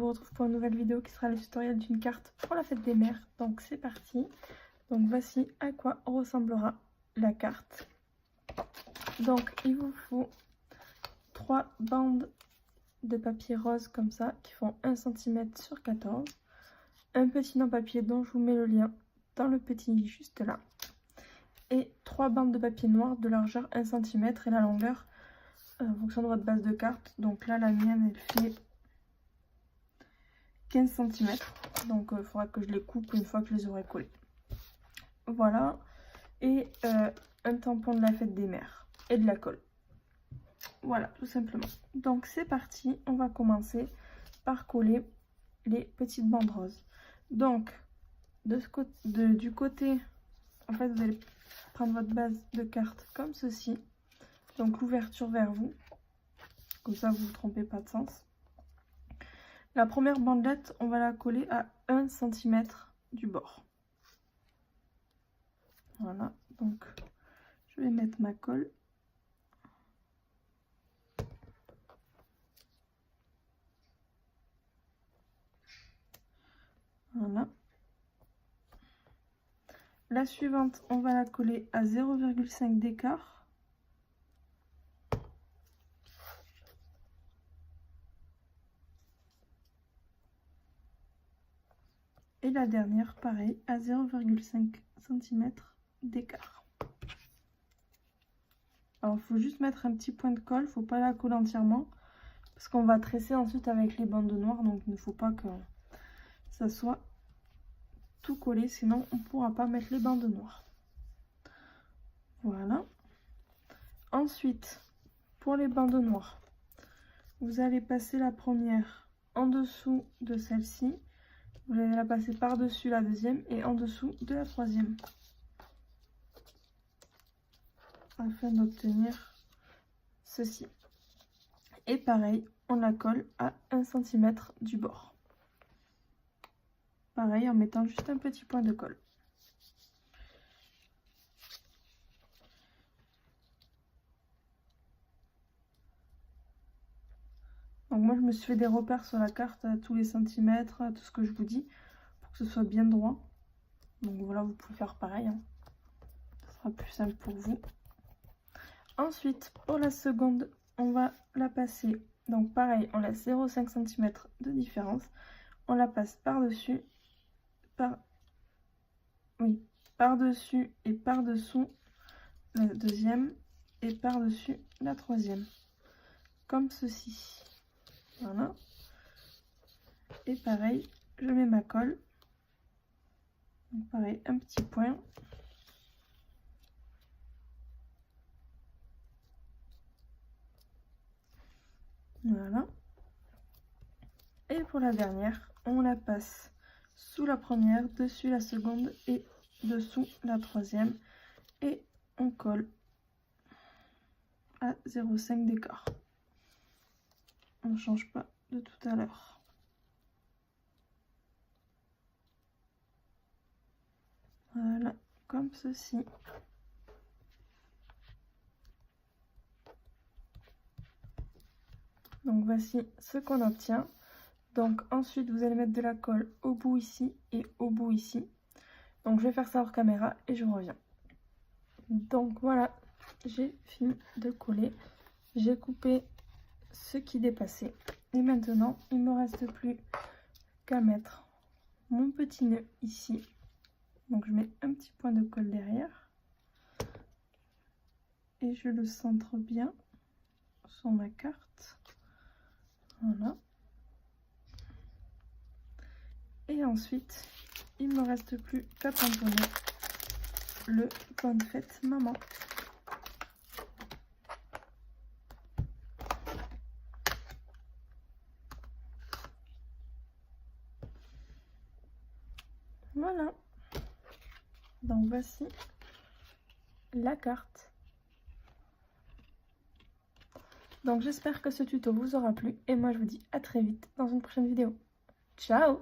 vous retrouve pour une nouvelle vidéo qui sera le tutoriel d'une carte pour la fête des mères. Donc c'est parti. Donc voici à quoi ressemblera la carte. Donc il vous faut 3 bandes de papier rose comme ça qui font 1 cm sur 14. Un petit non-papier dont je vous mets le lien dans le petit juste là. Et 3 bandes de papier noir de largeur 1 cm et la longueur en fonction de votre base de carte. Donc là la mienne elle fait 15 cm. Donc il faudra que je les coupe une fois que je les aurai collés. Voilà. Et un tampon de la fête des mères et de la colle. Voilà, tout simplement. Donc c'est parti, on va commencer par coller les petites bandes roses. Donc du côté, en fait vous allez prendre votre base de carte comme ceci. Donc l'ouverture vers vous, comme ça vous ne vous trompez pas de sens. La première bandelette, on va la coller à 1 cm du bord. Voilà, donc je vais mettre ma colle. Voilà. La suivante, on va la coller à 0,5 d'écart. Et la dernière, pareil, à 0,5 cm d'écart. Alors, il faut juste mettre un petit point de colle, il ne faut pas la coller entièrement, parce qu'on va tresser ensuite avec les bandes noires, donc il ne faut pas que ça soit tout collé, sinon on ne pourra pas mettre les bandes noires. Voilà. Ensuite, pour les bandes noires, vous allez passer la première en dessous de celle-ci. Vous allez la passer par-dessus la deuxième et en dessous de la troisième. Afin d'obtenir ceci. Et pareil, on la colle à 1 cm du bord. Pareil, en mettant juste un petit point de colle. Donc moi je me suis fait des repères sur la carte à tous les centimètres, à tout ce que je vous dis, pour que ce soit bien droit. Donc voilà, vous pouvez faire pareil, hein. Ce sera plus simple pour vous. Ensuite, pour la seconde, on va la passer. Donc pareil, on laisse 0,5 cm de différence. On la passe par-dessus, par-dessus et par-dessous la deuxième et par-dessus la troisième. Comme ceci. Voilà. Et pareil, je mets ma colle. Donc pareil, un petit point. Voilà. Et pour la dernière, on la passe sous la première, dessus la seconde et dessous la troisième. Et on colle à 0,5 d'écart. On ne change pas de tout à l'heure. Voilà, comme ceci. Donc voici ce qu'on obtient. Donc ensuite vous allez mettre de la colle au bout ici et au bout ici. Donc je vais faire ça hors caméra et je reviens. Donc voilà, j'ai fini de coller. J'ai coupé ce qui dépassait. Et maintenant il ne me reste plus qu'à mettre mon petit nœud ici. Donc je mets un petit point de colle derrière. Et je le centre bien sur ma carte. Voilà. Et ensuite, il ne me reste plus qu'à tamponner le bonne fête maman. Voilà. Donc voici la carte. Donc j'espère que ce tuto vous aura plu et moi je vous dis à très vite dans une prochaine vidéo. Ciao!